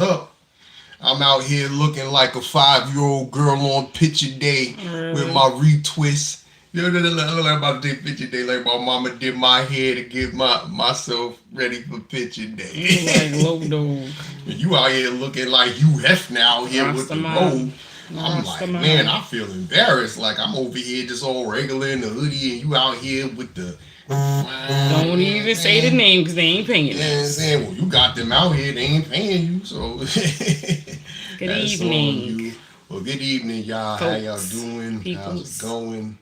up. I'm out here looking like a 5-year-old girl on picture day with Really? my retwist. You know, I look like about to take picture day like my mama did my hair to get myself ready for picture You look like day. Low Dog. You out here looking like Hugh Hefner out here with the Rastaman. robe. I'm like, man, Rastaman. I feel embarrassed. Like I'm over here just all regular in the hoodie, and you out here with the. Don't even say the Man, name because they ain't you paying know what I'm us. saying? Well, you got them out here, they ain't paying you, so Good that's on evening, you. Well, good evening, y'all. How y'all folks, doing? How's it peoples. going?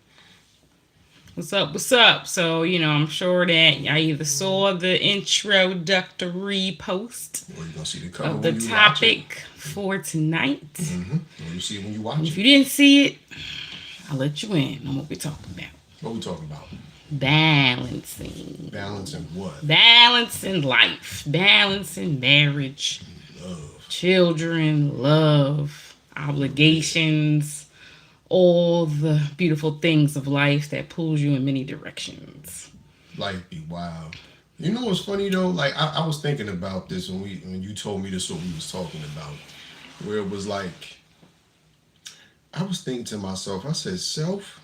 What's up? What's up? So, I'm sure that I either saw the introductory post Well, you're gonna see the cover of the when you watch it. topic for tonight. Well, you see it when you And watch if it. you didn't see it, I'll let you in on what we're talking about. What we talking about? Balancing. Balancing what? Balancing life. Balancing marriage, Love. children, love, Yeah. obligations, all the beautiful things of life that pulls you in many directions. Life be wild. You know what's funny though? Like I was thinking about this when you told me this what we was talking about. Where it was like I was thinking to myself, I said, self,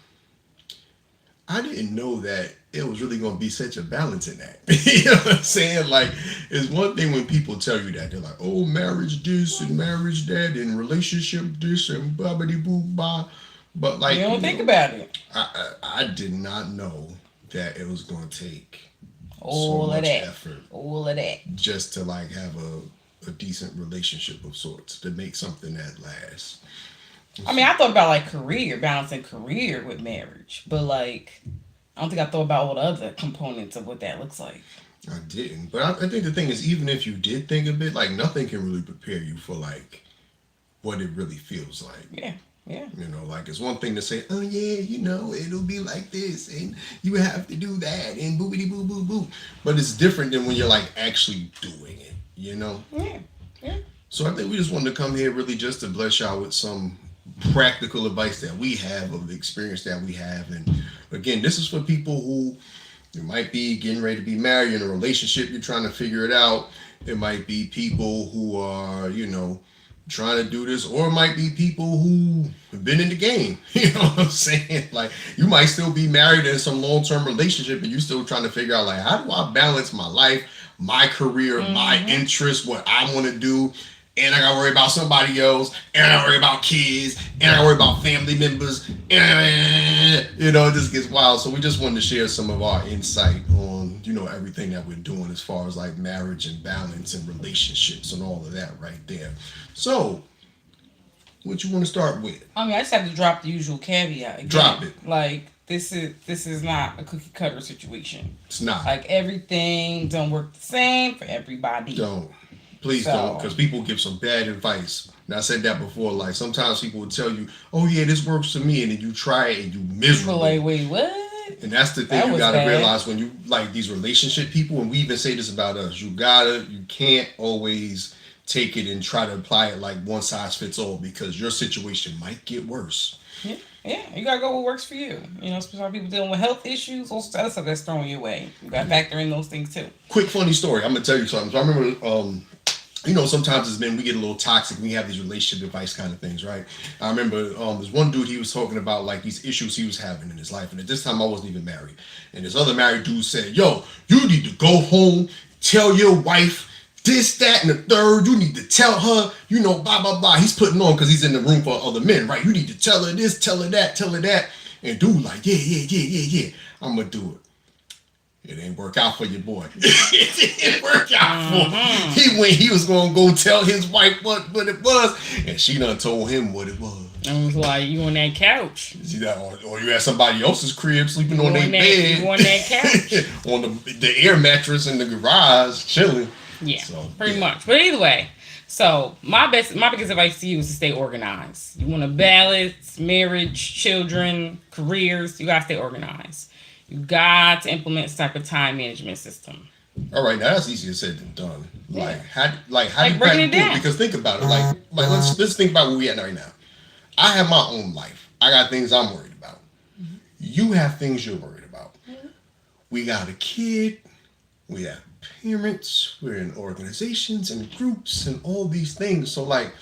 I didn't know that it was really going to be such a balance in that. You know what I'm saying? Like, it's one thing when people tell you that. They're like, oh, marriage this and marriage that and relationship this and blah, blah, boo, blah. But, You like, don't think about it. I did not know that it was going to take so All of much that. effort All of that. just to, like, have a decent relationship of sorts, to make something that lasts. I mean, I thought about like career, balancing career with marriage, but like, I don't think I thought about all the other components of what that looks like. I didn't. But I think the thing is, even if you did think of it, like, nothing can really prepare you for, like, what it really feels like. Yeah, yeah. You know, like it's one thing to say, oh yeah, you know, it'll be like this and you have to do that and boobity boo boo boo. But it's different than when you're like actually doing it, you know? Yeah, yeah. So I think we just wanted to come here really just to bless y'all with some practical advice that we have of the experience that we have. And again, this is for people who you might be getting ready to be married in a relationship, you're trying to figure it out. It might be people who are, you know, trying to do this, or it might be people who have been in the game. You know what I'm saying? Like you might still be married in some long term relationship and you still trying to figure out like how do I balance my life, my career, my Mm-hmm. interests, what I want to do, and I gotta worry about somebody else, and I gotta worry about kids, and I gotta worry about family members, and you know, it just gets wild. So we just wanted to share some of our insight on, you know, everything that we're doing as far as like marriage and balance and relationships and all of that right there. So, what you want to start with? I mean, I just have to drop the usual caveat Drop again. it. Like, this is not a cookie cutter situation. It's not. Like everything don't work the same for everybody. Don't. Please don't, So because people give some bad advice. And I said that before. Like sometimes people will tell you, "Oh yeah, this works for me," and then you try it and you people miserable. like, wait, what? And that's the thing That you was gotta bad. realize when you like these relationship people, and we even say this about us, you can't always take it and try to apply it like one size fits all because your situation might get worse. Yeah, yeah. You gotta go what works for you. Especially people dealing with health issues, all sorts of stuff that's thrown your way. You gotta factor in those things too. Quick funny story. I'm gonna tell you something. So I remember you know, sometimes as men we get a little toxic. We have these relationship advice kind of things, right? I remember there's one dude he was talking about like these issues he was having in his life, and at this time I wasn't even married. And this other married dude said, "Yo, you need to go home, tell your wife this, that, and the third. You need to tell her, you know, blah blah blah." He's putting on because he's in the room for other men, right? You need to tell her this, tell her that, tell her that. And dude like, yeah, yeah, yeah, yeah, yeah. I'm gonna do it. It ain't work out for your boy. It didn't work out for him. Mm-hmm. He was gonna go tell his wife what it was, and she done told him what it was. I was like, you on that couch. See that, or you at somebody else's crib sleeping on You their on that you bed, on that couch. on the air mattress in the garage, chilling. Yeah, So pretty yeah, much. But either way, so my biggest advice to you is to stay organized. You want to balance marriage, children, careers. You gotta stay organized. You got to implement some type of time management system. all right. Now that's easier said than done. Yeah, Like how do like you breaking practically it do it? down. Because think about it. Like let's think about where we at right now. I have my own life. I got things I'm worried about. You have things you're worried about. We got a kid. We have parents, we're in organizations and groups and all these things. So like,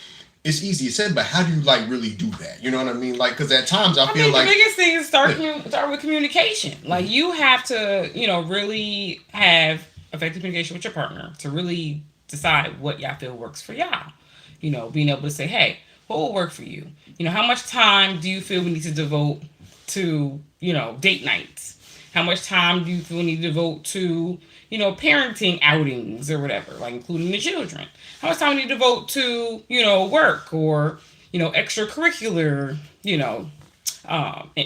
it's easy said, but how do you like really do that? You know what I mean? Like, because at times I feel mean, like the biggest thing is start with communication. Like you have to, really have effective communication with your partner to really decide what y'all feel works for y'all. Being able to say, hey, what will work for you? How much time do you feel we need to devote to, date nights? How much time do you feel we need to devote to, parenting outings or whatever, like including the children? How much time do you devote to, work or, extracurricular,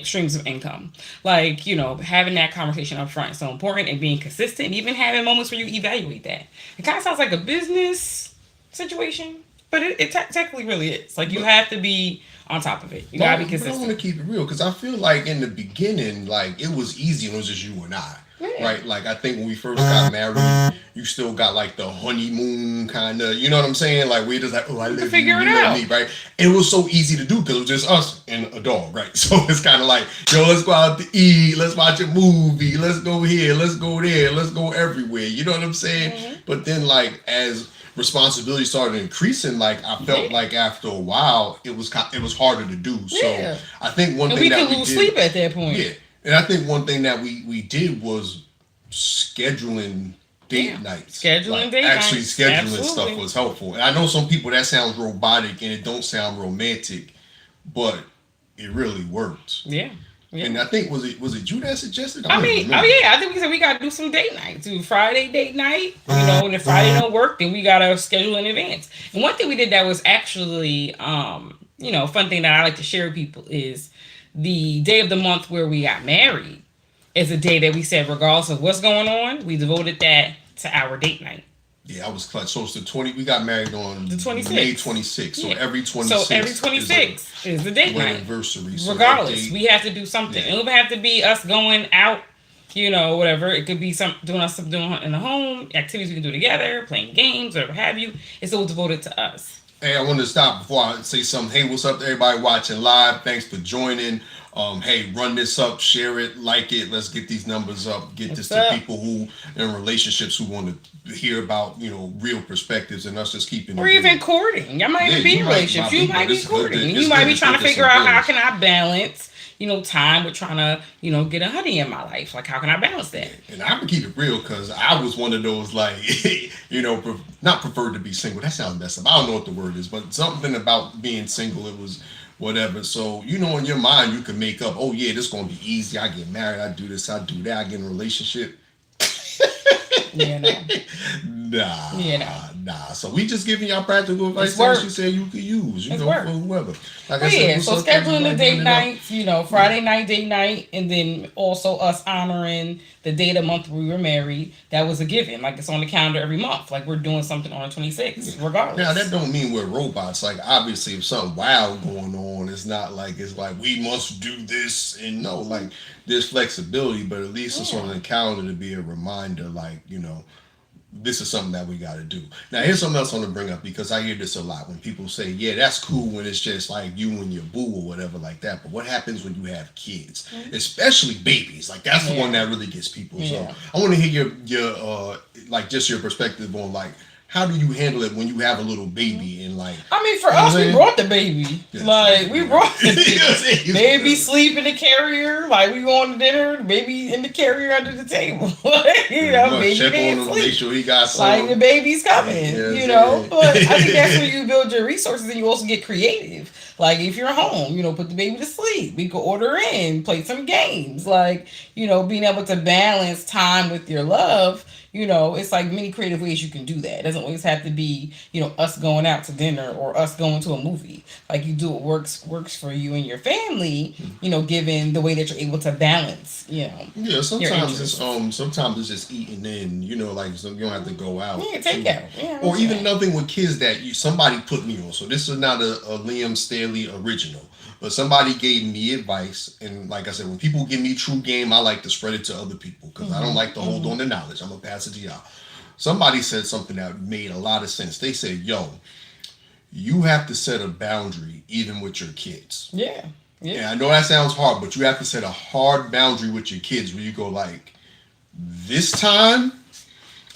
streams of income? Like, having that conversation up front is so important and being consistent and even having moments where you evaluate that. It kind of sounds like a business situation, but it technically really is. Like, you have to be on top of it. You gotta be consistent. But I want to keep it real because I feel like in the beginning, like, it was easy when it was just you and I. Yeah. Right, like I think when we first got married, you still got like the honeymoon kind of, you know what I'm saying? Like we just like, oh, I live you, you love me, right? It was so easy to do because it was just us and a dog, right? So it's kind of like, yo, let's go out to eat, let's watch a movie, let's go here, let's go there, let's go everywhere. You know what I'm saying? Mm-hmm. But then like as responsibility started increasing, like I felt like after a while it was harder to do. So I think one thing that we lose sleep at that point. Yeah. And I think one thing that we did was scheduling date nights. Scheduling date actually nights. Scheduling Absolutely. stuff was helpful. And I know some people that sounds robotic and it don't sound romantic, but it really works. Yeah. Yeah. And I think was it you that suggested? I think we said we gotta do some date nights. Do Friday date night, and if Friday don't work, then we gotta schedule in advance. And one thing we did that was actually, a fun thing that I like to share with people is the day of the month where we got married is a day that we said, regardless of what's going on, we devoted that to our date night. Yeah, I was clutch. So it's the 20. We got married on the 26th. May 26th. So every 26th. So every 26th is the date night. Anniversary. So regardless, we have to do something. Yeah. It don't have to be us going out, whatever. It could be doing something in the home, activities we can do together, playing games, whatever have you. It's all devoted to us. Hey, I wanted to stop before I say something. Hey, what's up to everybody watching live? Thanks for joining. Hey, run this up, share it, like it. Let's get these numbers up. Get this to people who in relationships who want to hear about, real perspectives and us just keeping. Or even courting. Y'all might even be in relationships. You might be courting. You might be trying to figure out how can I balance, time with trying to, get a honey in my life. Like, how can I balance that? And I can keep it real because I was one of those, like, not preferred to be single. That sounds messed up. I don't know what the word is, but something about being single, it was whatever. So, in your mind, you can make up, oh, yeah, this is going to be easy. I get married. I do this. I do that. I get in a relationship. Nah. So we just giving y'all practical advice that you said you could use, for whoever. Like I said, so scheduling the date nights, Friday night, date night, and then also us honoring the day of the month we were married. That was a given. Like it's on the calendar every month. Like we're doing something on the 26th, regardless. Now that don't mean we're robots. Like obviously, if something wild going on, it's like we must do this, and no, like there's flexibility, but at least it's on the calendar to be a reminder, like this is something that we got to do. Now, here's something else I want to bring up because I hear this a lot when people say, yeah, that's cool when it's just like you and your boo or whatever like that. But what happens when you have kids, especially babies? Like that's the one that really gets people. So I want to hear your like just your perspective on like, how do you handle it when you have a little baby and like? I mean, for us, we brought the baby. Yeah. Like we brought the baby. Baby sleep in the carrier. Like we go on dinner, baby in the carrier under the table. Baby check can't on him, sleep. make sure he got some. Like the baby's coming. But I think that's where you build your resources and you also get creative. Like if you're home, put the baby to sleep. We could order in, play some games. Like being able to balance time with your love. It's like many creative ways you can do that. It doesn't always have to be, us going out to dinner or us going to a movie. Like you do what works for you and your family, given the way that you're able to balance, Yeah, sometimes it's just eating in, like so you don't have to go out. Yeah, take out. Yeah, or even nothing with kids that somebody put me on. So this is not a Liam Staley original. But somebody gave me advice, and like I said, when people give me true game, I like to spread it to other people because I don't like to hold on to knowledge. I'm going to pass it to y'all. Somebody said something that made a lot of sense. They said, yo, you have to set a boundary even with your kids. Yeah. And I know that sounds hard, but you have to set a hard boundary with your kids where you go like, this time,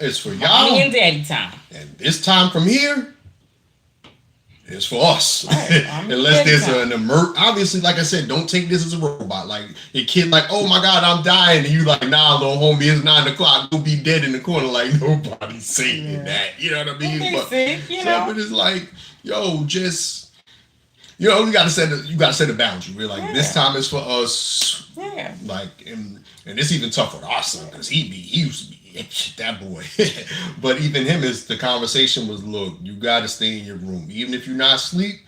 is for Mommy y'all, and daddy time. and this time from here is for us. Right. Unless there's an obviously, like I said, don't take this as a robot. Like your kid, like, oh my God, I'm dying, and you like, nah, little homie, it's 9 o'clock. You'll be dead in the corner. Like nobody's saying that. You know what I mean? But sick, you know. But it's like, yo, just you gotta set a boundary. We're like, this time is for us. Yeah. Like, and it's even tough with our son because he used to be that boy. But even him, is the conversation was, look, you gotta stay in your room, even if you're not asleep.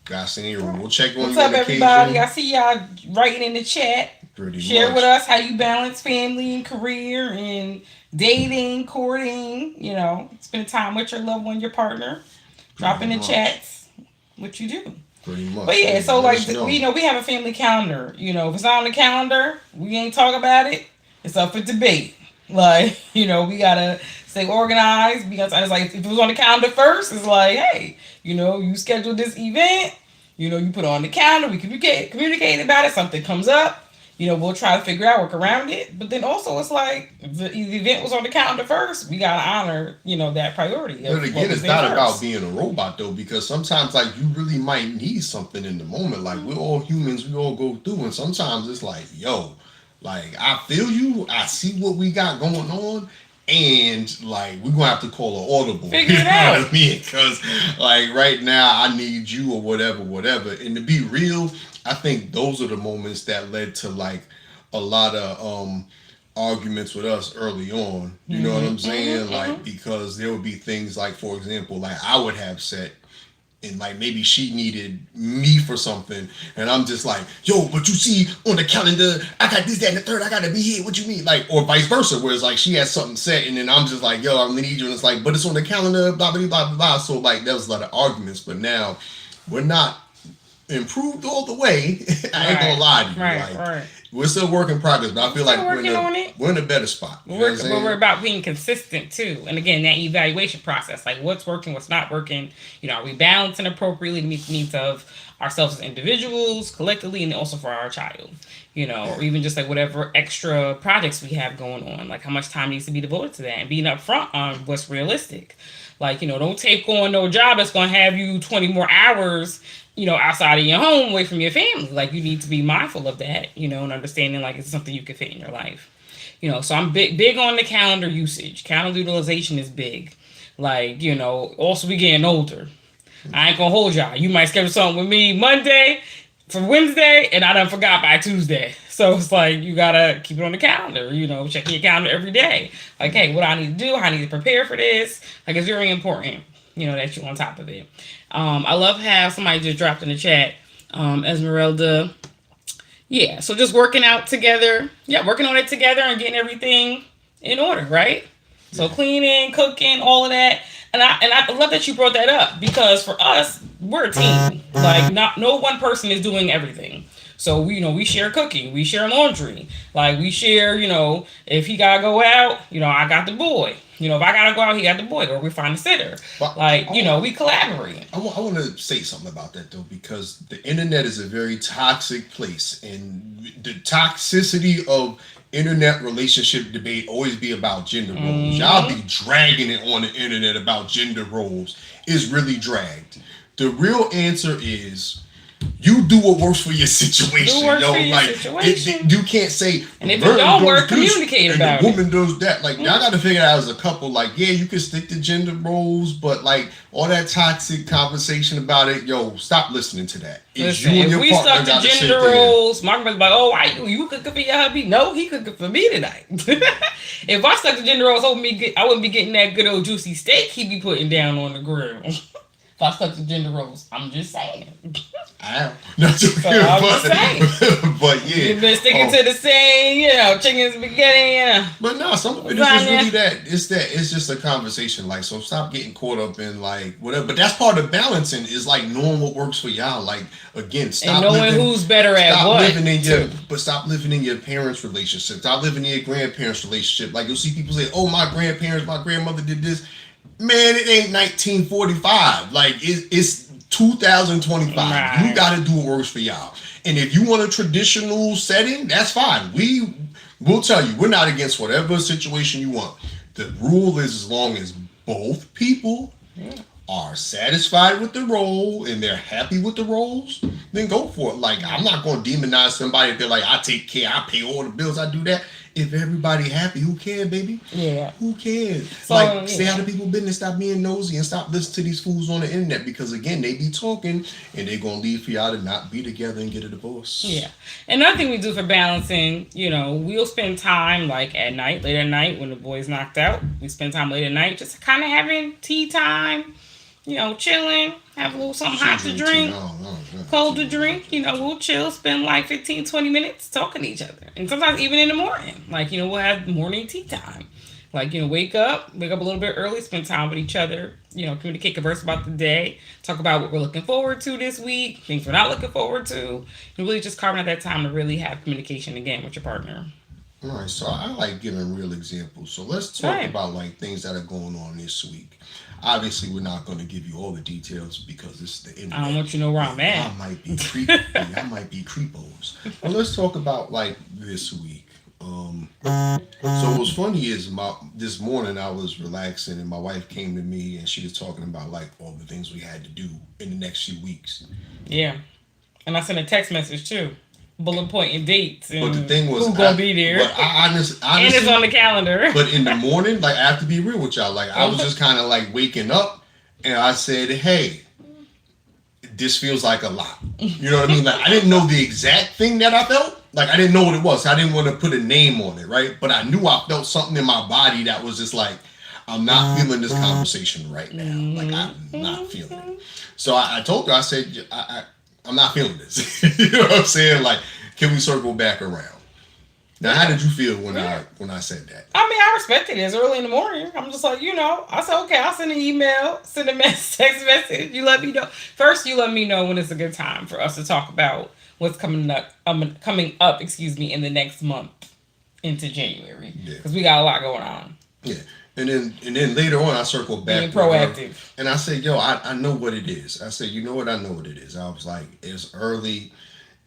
Gotta stay in your room. We'll check on What's you. up, everybody? I see y'all writing in the chat. Share with us how you balance family and career and dating, courting. You know, spending time with your loved one, your partner. Drop in the chats what you do. Pretty much. But yeah, so like we have a family calendar. You know, if it's not on the calendar, we ain't talk about it. It's up for debate. Like, you know, we gotta stay organized because it's like if it was on the calendar first, it's like, hey, you know, you scheduled this event, you know, you put it on the calendar, we communicate about it, something comes up, you know, we'll try to figure out, work around it. But then also it's like the event was on the calendar first, we gotta honor, you know, that priority. But again, it's not about being a robot though, because sometimes like you really might need something in the moment. Like we're all humans, we all go through, and sometimes it's like, yo, like, I feel you. I see what we got going on. And, like, we're going to have to call an audible. Figure it out. You know what I mean? Because, like, right now, I need you or whatever. And to be real, I think those are the moments that led to, like, a lot of arguments with us early on. You know what I'm saying? Like, because there would be things like, for example, like, I would have set, and like maybe she needed me for something, and I'm just like, yo, but you see on the calendar, I got this, that, and the third, I gotta be here. What you mean? Like, or vice versa, where it's like she has something set, and then I'm just like, yo, I'm gonna need you, and it's like, but it's on the calendar, blah blah blah blah blah. So like, there was a lot of arguments, but now we're not improved all the way. I ain't gonna lie to you. Right. We're still work in progress, but I feel like we're in a better spot. But we're about being consistent too. And again, that evaluation process, like what's working, what's not working. You know, are we balancing appropriately to meet the needs of ourselves as individuals, collectively, and also for our child? You know, or even just like whatever extra projects we have going on, like how much time needs to be devoted to that, and being upfront on what's realistic. Like, you know, don't take on no job that's going to have you 20 more hours, you know, outside of your home, away from your family. Like, you need to be mindful of that, you know, and understanding, like, it's something you can fit in your life. You know, so I'm big on the calendar usage. Calendar utilization is big. Like, you know, also we getting older. I ain't going to hold y'all. You might schedule something with me Monday for Wednesday, and I done forgot by Tuesday. So it's like, you got to keep it on the calendar, you know, checking your calendar every day. Like, hey, what I need to do, how I need to prepare for this. Like, it's very important, you know, that you're on top of it. I love how somebody just dropped in the chat, Esmeralda. Yeah, so just working out together. Yeah, working on it together and getting everything in order, right? So cleaning, cooking, all of that. And I love that you brought that up, because for us, we're a team. Like, no one person is doing everything. So we share cooking, we share laundry, like we share, you know, if he gotta go out, you know, I got the boy. You know, if I gotta go out, he got the boy, or we find a sitter. But like, we collaborate. I want to say something about that though, because the internet is a very toxic place, and the toxicity of internet relationship debate always be about gender roles. Y'all be dragging it on the internet about gender roles. It's really dragged. The real answer is, you do what works for your situation. You can't say, and if it don't work, communicate about it. The woman does that. Like, y'all got to figure out as a couple. Like, yeah, you can stick to gender roles, but like all that toxic conversation about it, yo, stop listening to that. Listen, if we stuck to gender roles, Mark was like, "Oh, why you cooking for your hubby?" No, he cooking for me tonight. If I stuck to gender roles, I wouldn't be getting that good old juicy steak he be putting down on the grill. If I stuck to gender roles, I'm just saying. I'm not joking, but yeah. You've been sticking to the same, you know, chicken spaghetti, But no, some of it is just really that. It's just a conversation. Like, so stop getting caught up in like whatever. But that's part of balancing, is like knowing what works for y'all. Like, again, stop and knowing who's better at what. Stop living in your parents' relationship. Stop living in your grandparents' relationship. Like, you'll see people say, "Oh, my grandmother did this." Man, it ain't 1945. Like, it's 2025. Right. You got to do what works for y'all. And if you want a traditional setting, that's fine. We'll tell you, we're not against whatever situation you want. the rule is as long as both people are satisfied with the role and they're happy with the roles, then go for it. Like, I'm not going to demonize somebody if they're like, I take care, I pay all the bills, I do that. If everybody happy, who cares, baby? Yeah. Who cares? So, like, stay out of people's business, stop being nosy, and stop listening to these fools on the internet because, again, they be talking and they're going to leave for y'all to not be together and get a divorce. Yeah. Another thing we do for balancing, we'll spend time like at night, late at night when the boys knocked out. We spend time late at night just kind of having tea time, chilling, have a little something hot to drink, cold to drink. We'll chill, spend like 15, 20 minutes talking to each other. And sometimes even in the morning. Like, we'll have morning tea time. Like, wake up a little bit early, spend time with each other, communicate, converse about the day, talk about what we're looking forward to this week, things we're not looking forward to. And really just carving out that time to really have communication again with your partner. All right, so I like giving real examples. So let's talk about like things that are going on this week. Obviously, we're not going to give you all the details because it's the internet. I don't want you to know where I'm at. I might be creepos. But let's talk about like this week. So what's funny is this morning I was relaxing and my wife came to me and she was talking about like all the things we had to do in the next few weeks. Yeah, and I sent a text message too. Bullet point and dates. And but the thing was, who's gonna be there? But honestly, and it's on the calendar. But in the morning, like, I have to be real with y'all. Like, I was just kind of like waking up, and I said, "Hey, this feels like a lot." You know what I mean? Like, I didn't know the exact thing that I felt. Like, I didn't know what it was. I didn't want to put a name on it, right? But I knew I felt something in my body that was just like, I'm not feeling this conversation right now. Like, I'm not feeling it. So I told her, I said, I'm not feeling this. You know what I'm saying? Like, can we circle back around? Now, how did you feel when I said that? I mean, I respected it. It's early in the morning. I'm just like, I said, okay, I'll send an email, send a text message. You let me know. First, you let me know when it's a good time for us to talk about what's coming up, in the next month into January. Because we got a lot going on. Yeah. And then later on, I circled back. Being proactive. And I said, yo, I know what it is. I said, you know what? I know what it is. I was like, it's early.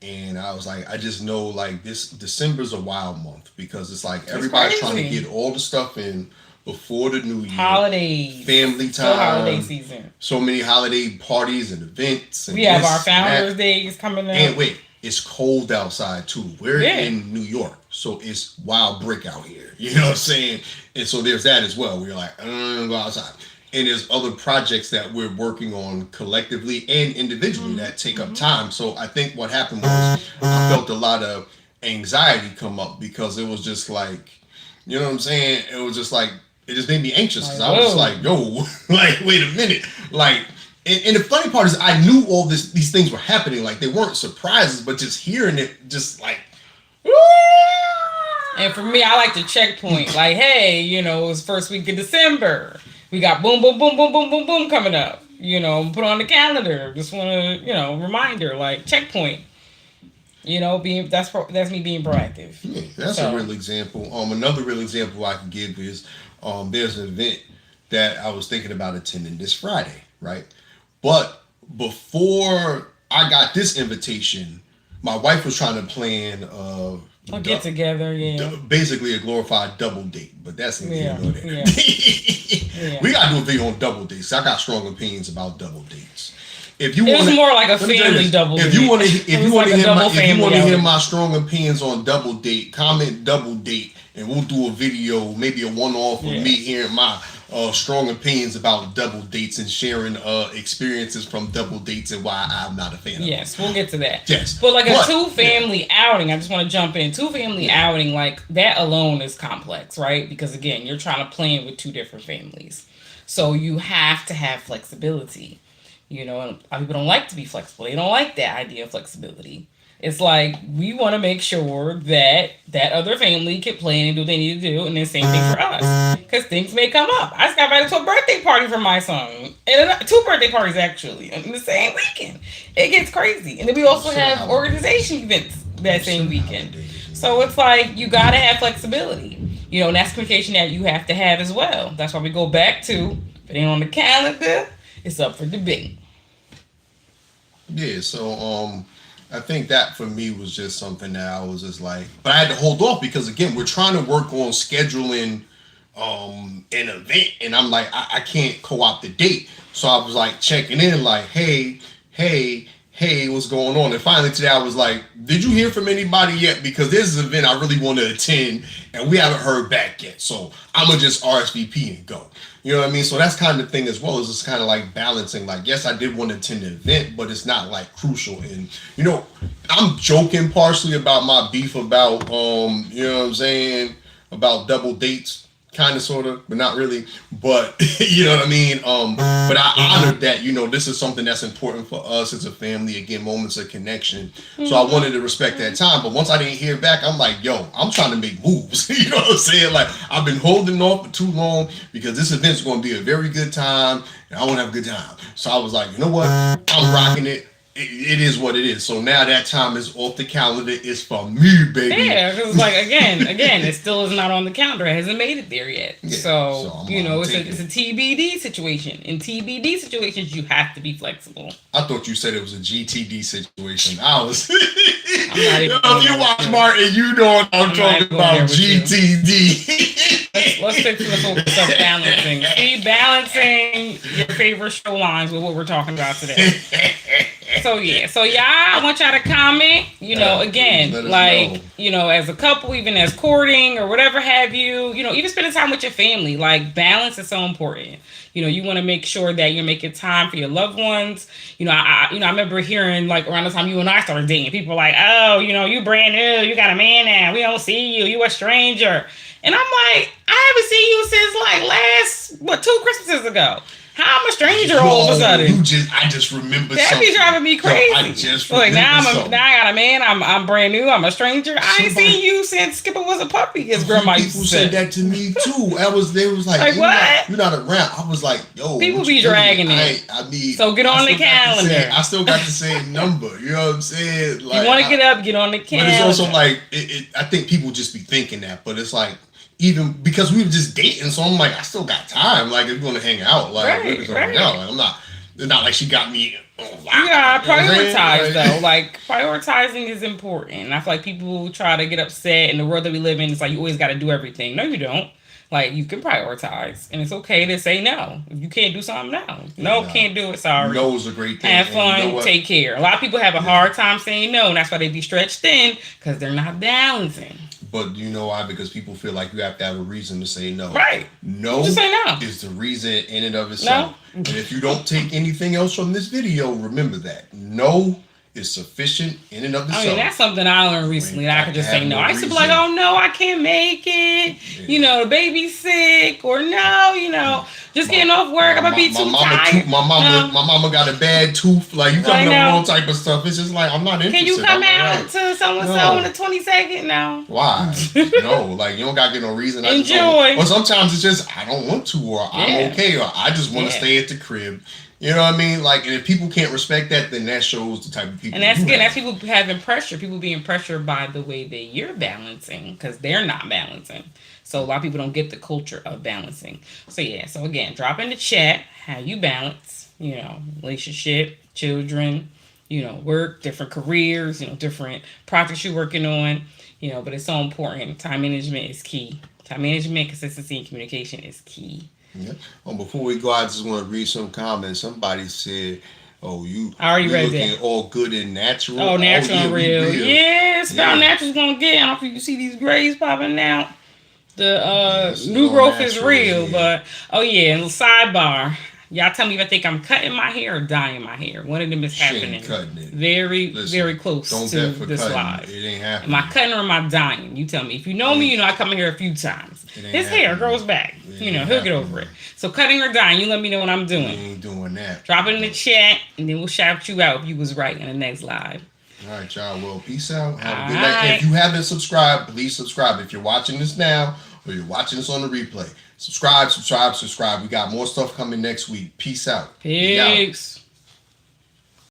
And I was like, I just know like this December's a wild month because it's like everybody's trying to get all the stuff in before the new year. Holidays. Family time. Still holiday season. So many holiday parties and events. And we have our Founders Days coming up. And wait, it's cold outside too. We're in New York. So it's wild brick out here. You know what I'm saying? And so there's that as well. We're like, go outside. And there's other projects that we're working on collectively and individually that take up time. So I think what happened was I felt a lot of anxiety come up because it was just like, you know what I'm saying? It was just like, it just made me anxious because I was just like, yo, like, wait a minute. Like, and the funny part is I knew all these things were happening. Like, they weren't surprises, but just hearing it just like, and for me, I like the checkpoint. Like, hey, it's first week of December. We got boom, boom, boom, boom, boom, boom, boom coming up. Put on the calendar. Just want to, reminder, like checkpoint. That's me being proactive. Yeah, that's a real example. Another real example I can give is there's an event that I was thinking about attending this Friday, right? But before I got this invitation, my wife was trying to plan a get together, basically a glorified double date, but that's neither here nor there. Yeah. We gotta do a video on double dates. I got strong opinions about double dates. If you it was more like a family double date. If you want to hear my strong opinions on double date, comment double date, and we'll do a video, maybe a one-off with me hearing my strong opinions about double dates and sharing experiences from double dates and why I'm not a fan of them. Yes, we'll get to that. Yes. But like a two-family outing, I just want to jump in. Two-family outing, like that alone is complex, right? Because again, you're trying to plan with two different families. So you have to have flexibility. And a lot of people don't like to be flexible. They don't like that idea of flexibility. It's like we want to make sure that other family can plan and do what they need to do, and the same thing for us, because things may come up. I just got invited to a birthday party for my son, and 2 birthday parties actually in the same weekend. It gets crazy, and then we also have organization events that same weekend. So it's like you gotta have flexibility, and that's communication that you have to have as well. That's why we go back to if it ain't on the calendar, it's up for debate. Yeah. So I think that for me was just something that I was just like, but I had to hold off because again, we're trying to work on scheduling an event, and I'm like, I can't co-opt the date. So I was like checking in, like, hey, what's going on? And finally today I was like, did you hear from anybody yet? Because this is an event I really want to attend, and we haven't heard back yet. So I'm gonna just RSVP and go. You know what I mean? So that's kind of the thing as well, is just kind of like balancing. Like, yes, I did want to attend the event, but it's not like crucial. And I'm joking partially about my beef about you know what I'm saying, about double dates, kind of, sort of, but not really. But you know what I mean. But I honored that. This is something that's important for us as a family. Again, moments of connection. So I wanted to respect that time. But once I didn't hear back, I'm like, yo, I'm trying to make moves. You know what I'm saying? Like, I've been holding off for too long because this event's going to be a very good time, and I want to have a good time. So I was like, you know what? I'm rocking it. It is what it is. So now that time is off the calendar. It's for me, baby. Yeah, because like again, it still is not on the calendar. It hasn't made it there yet. Yeah, so it's a TBD situation. In TBD situations, you have to be flexible. I thought you said it was a GTD situation. I was. I'm not even if you watch Martin, you know what I'm talking about. GTD. Let's stick to the focus of balancing. See, balancing your favorite show lines with what we're talking about today. So y'all, I want y'all to comment, again, like, as a couple, even as courting or whatever have you, even spending time with your family, like, balance is so important. You want to make sure that you're making time for your loved ones. I remember hearing, like, around the time you and I started dating, people were like, oh, you brand new, you got a man now, we don't see you, you a stranger. And I'm like, I haven't seen you since, like, 2 Christmases ago. How I'm a stranger all of a sudden? I just remember that something. Be driving me crazy. I just remember now I got a man. I'm brand new. I'm a stranger. I ain't seen you since Skipper was a puppy. His grandma used to say. People said that to me too. They was like what? You're not around. I was like, yo. People be dragging it. I mean, so get on the calendar. I still got the same number. You know what I'm saying? Like, you want to get up, get on the calendar. But it's also like I think people just be thinking that, but it's like, even because we were just dating, so I'm like, I still got time. Like, if you want to hang out, like, we're gonna hang out. Like, I'm not. It's not like she got me. Yeah, prioritize though. Like, prioritizing is important. And I feel like people try to get upset in the world that we live in. It's like you always got to do everything. No, you don't. Like, you can prioritize, and it's okay to say no. If you can't do something, no, can't do it. Sorry. No is a great thing. Have fun. Take care. A lot of people have a hard time saying no, and that's why they be stretched thin because they're not balancing. But you know why? Because people feel like you have to have a reason to say no. Right. No, just say no is the reason in and of itself. No. And if you don't take anything else from this video, remember that. No is sufficient in and of itself. I mean, that's something I learned recently that I could just say no. I used to be like, oh no, I can't make it. Yeah. The baby's sick, or no, just getting off work. I'm gonna be too tired. My mama got a bad tooth. Like, you talking about all type of stuff. It's just like, I'm not interested. Can you come out to so-and-so on the 22nd? No. Why? No, like, you don't gotta get no reason. Enjoy. Or sometimes it's just, I don't want to, or I'm okay, or I just want to stay at the crib. You know what I mean? Like, and if people can't respect that, then that shows the type of people. And that's people having pressure. People being pressured by the way that you're balancing, because they're not balancing. So a lot of people don't get the culture of balancing. So so again, drop in the chat how you balance, relationship, children, work, different careers, different projects you're working on, but it's so important. Time management is key. Time management, consistency, and communication is key. Yeah. Before we go, I just want to read some comments. Somebody said, "Oh, I already read looking that. All good and natural." Oh, natural and real. Yeah, it's about natural's gonna get. I don't know if you see these grays popping out. The new growth is real, but and sidebar. Y'all tell me if I think I'm cutting my hair or dyeing my hair. One of them is happening. Cutting it. Very close to this live. It ain't happening. Am I cutting or am I dyeing? You tell me. If you know me, I come in here a few times. His hair grows back. He'll get over it. So cutting or dyeing, you let me know what I'm doing. You ain't doing that. Drop it in the chat, and then we'll shout you out if you was right in the next live. All right, y'all. Well, peace out. Have a good night. If you haven't subscribed, please subscribe. If you're watching this now or you're watching this on the replay, subscribe. We got more stuff coming next week. Peace out. Peace.